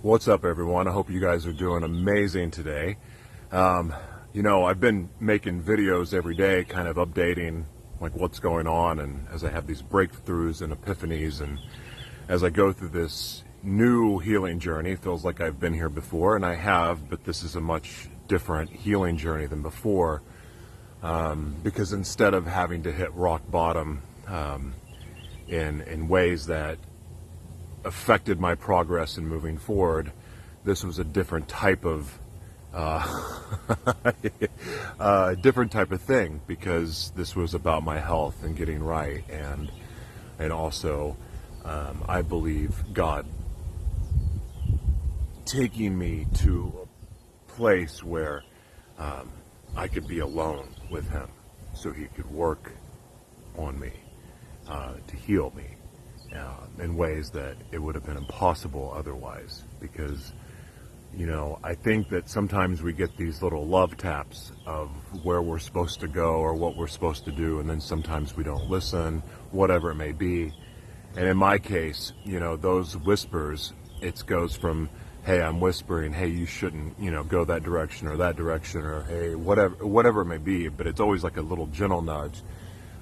What's up, everyone? I hope you guys are doing amazing today. I've been making videos every day, kind of updating like what's going on, and as I have these breakthroughs and epiphanies, and as I go through this new healing journey, it feels like I've been here before, and I have, but this is a much different healing journey than before, because instead of having to hit rock bottom in ways that affected my progress in moving forward, this was a different type of different type of thing, because this was about my health and getting right, and also I believe God taking me to a place where I could be alone with Him, so He could work on me to heal me in ways that it would have been impossible otherwise. Because, I think that sometimes we get these little love taps of where we're supposed to go or what we're supposed to do, and then sometimes we don't listen, whatever it may be. And in my case, those whispers, it goes from, hey, I'm whispering, hey, you shouldn't, go that direction, or hey, whatever it may be, but it's always like a little gentle nudge.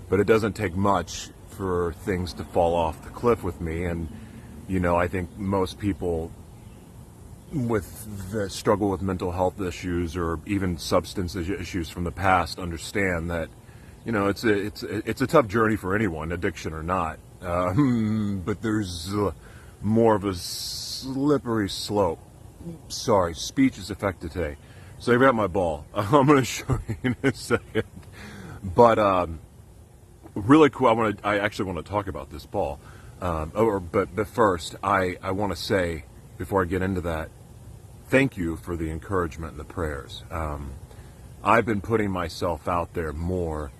But it doesn't take much for things to fall off the cliff with me. And I think most people with the struggle with mental health issues or even substance issues from the past understand that it's a tough journey for anyone, addiction or not, but there's more of a slippery slope. Sorry, speech is affected today, so I got my ball. I'm going to show you in a second, but really cool. I actually want to talk about this ball. But first, I want to say, before I get into that, thank you for the encouragement and the prayers. I've been putting myself out there more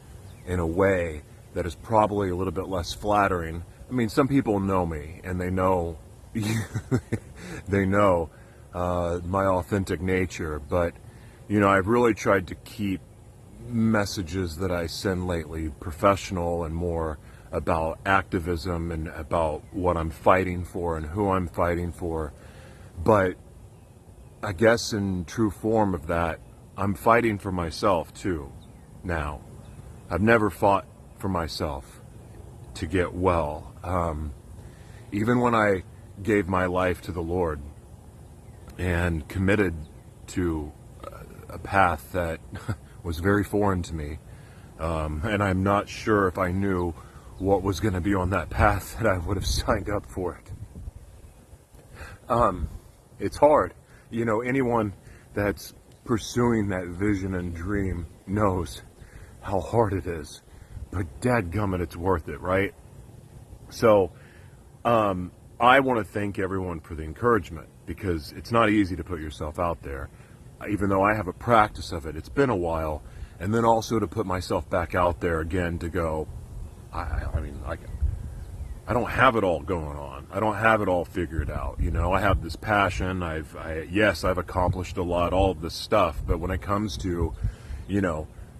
in a way that is probably a little bit less flattering. I mean, some people know me, and they know my authentic nature, but I've really tried to keep messages that I send lately professional and more about activism and about what I'm fighting for and who I'm fighting for. But I guess in true form of that, I'm fighting for myself too now. I've never fought for myself to get well. Even when I gave my life to the Lord and committed to a path that was very foreign to me, and I'm not sure if I knew what was going to be on that path that I would have signed up for it. It's hard. Anyone that's pursuing that vision and dream knows how hard it is, but dadgummit, it's worth it, right? So I want to thank everyone for the encouragement, because it's not easy to put yourself out there. Even though I have a practice of it, it's been a while, and then also to put myself back out there again to go, I don't have it all going on. I don't have it all figured out. I have this passion. I've accomplished a lot, all of this stuff, but when it comes to,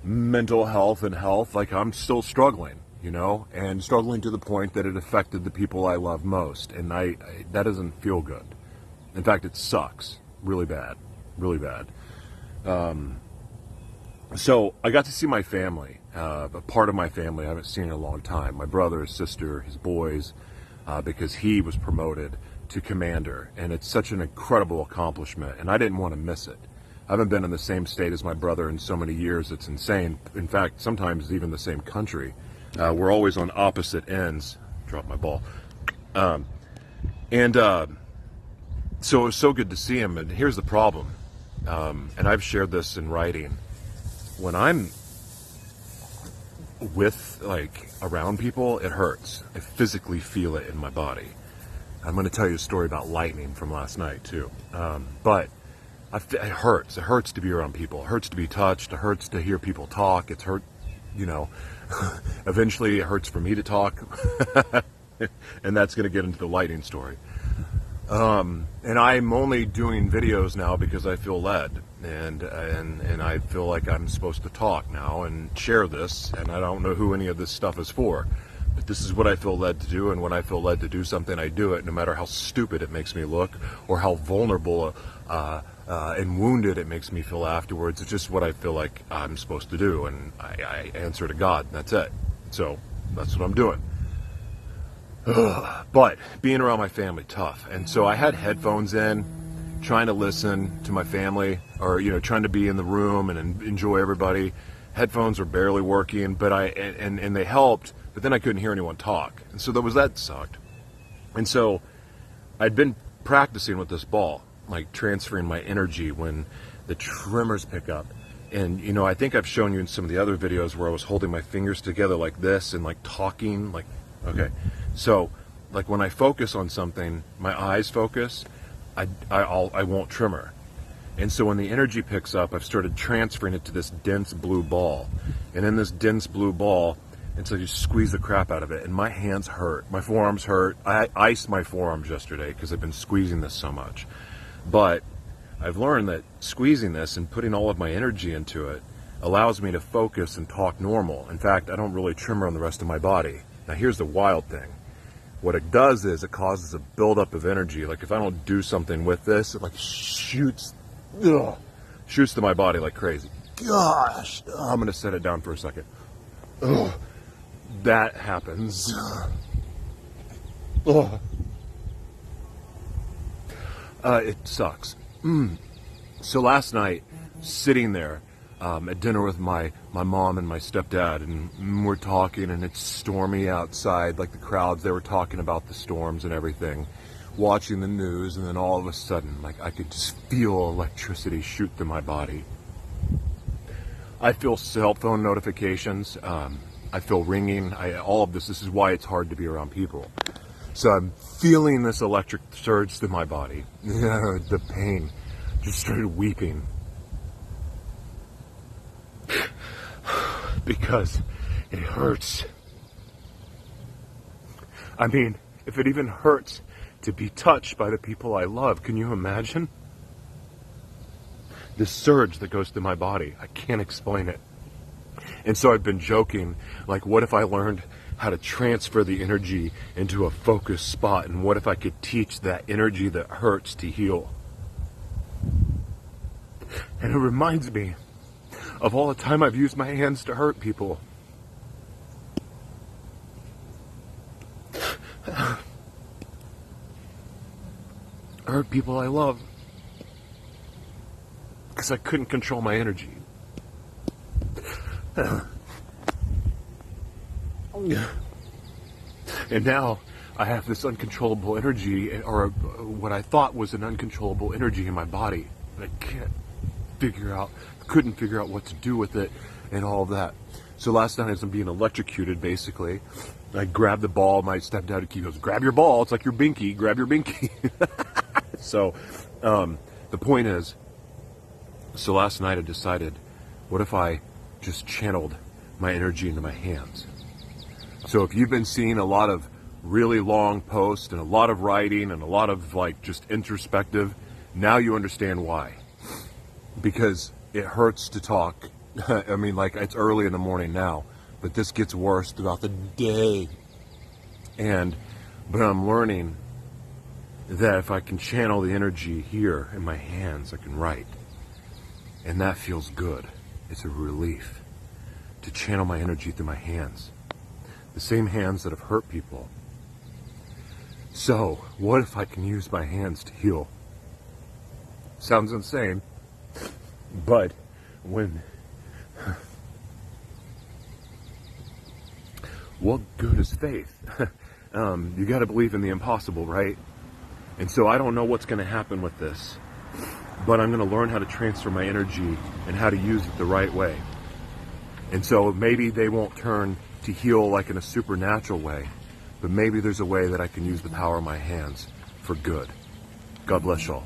mental health and health, like, I'm still struggling, and struggling to the point that it affected the people I love most, and that doesn't feel good. In fact, it sucks really bad. Really bad. So I got to see my family, a part of my family I haven't seen in a long time. My brother, his sister, his boys, because he was promoted to commander, and it's such an incredible accomplishment, and I didn't want to miss it. I haven't been in the same state as my brother in so many years, it's insane. In fact, sometimes even the same country. We're always on opposite ends. Drop my ball. So it was so good to see him, and here's the problem. And I've shared this in writing. When I'm with, around people, it hurts. I physically feel it in my body. I'm going to tell you a story about lightning from last night, too. But it hurts. It hurts to be around people. It hurts to be touched. It hurts to hear people talk. It's hurt, eventually it hurts for me to talk. And that's going to get into the lightning story. And I'm only doing videos now because I feel led, and I feel like I'm supposed to talk now and share this, and I don't know who any of this stuff is for, But this is what I feel led to do, and when I feel led to do something, I do it, no matter how stupid it makes me look or how vulnerable and wounded it makes me feel afterwards. It's just what I feel like I'm supposed to do, and I answer to God, and that's it. So that's what I'm doing. But being around my family, tough. And so I had headphones in, trying to listen to my family, or trying to be in the room and enjoy everybody. Headphones were barely working, but and they helped, but then I couldn't hear anyone talk. And so that sucked. And so I'd been practicing with this ball, like transferring my energy when the tremors pick up. And I think I've shown you in some of the other videos where I was holding my fingers together like this and like talking, like, okay. So like when I focus on something, my eyes focus, I won't tremor. And so when the energy picks up, I've started transferring it to this dense blue ball. And in this dense blue ball, until you squeeze the crap out of it. And my hands hurt. My forearms hurt. I iced my forearms yesterday because I've been squeezing this so much. But I've learned that squeezing this and putting all of my energy into it allows me to focus and talk normal. In fact, I don't really tremor on the rest of my body. Now here's the wild thing. What it does is it causes a buildup of energy. Like if I don't do something with this, it like shoots to my body like crazy. Gosh, I'm going to set it down for a second. That happens. It sucks. So last night, sitting there at dinner with my mom and my stepdad, and we're talking, and it's stormy outside, like the crowds, they were talking about the storms and everything, watching the news, and then all of a sudden, like I could just feel electricity shoot through my body. I feel cell phone notifications, I feel ringing, all of this is why it's hard to be around people. So I'm feeling this electric surge through my body. The pain. Just started weeping. Because it hurts. I mean, if it even hurts to be touched by the people I love, can you imagine? The surge that goes through my body, I can't explain it. And so I've been joking, like, what if I learned how to transfer the energy into a focused spot, and what if I could teach that energy that hurts to heal? And it reminds me of all the time I've used my hands to hurt people. Hurt people I love. Because I couldn't control my energy. And now I have this uncontrollable energy, or what I thought was an uncontrollable energy in my body. And I couldn't figure out what to do with it and all of that. So last night as I'm being electrocuted, basically, I grabbed the ball. My stepdad, he goes, grab your ball. It's like your binky. Grab your binky. So the point is, so last night I decided, what if I just channeled my energy into my hands? So if you've been seeing a lot of really long posts and a lot of writing and a lot of like just introspective, now you understand why. Because it hurts to talk. I mean, like, it's early in the morning now, but this gets worse throughout the day. But I'm learning that if I can channel the energy here in my hands, I can write. And that feels good. It's a relief to channel my energy through my hands. The same hands that have hurt people. So, what if I can use my hands to heal? Sounds insane, but what good is faith? You got to believe in the impossible, right? And so I don't know what's going to happen with this, but I'm going to learn how to transfer my energy and how to use it the right way. And so maybe they won't turn to heal like in a supernatural way, but maybe there's a way that I can use the power of my hands for good. God bless y'all.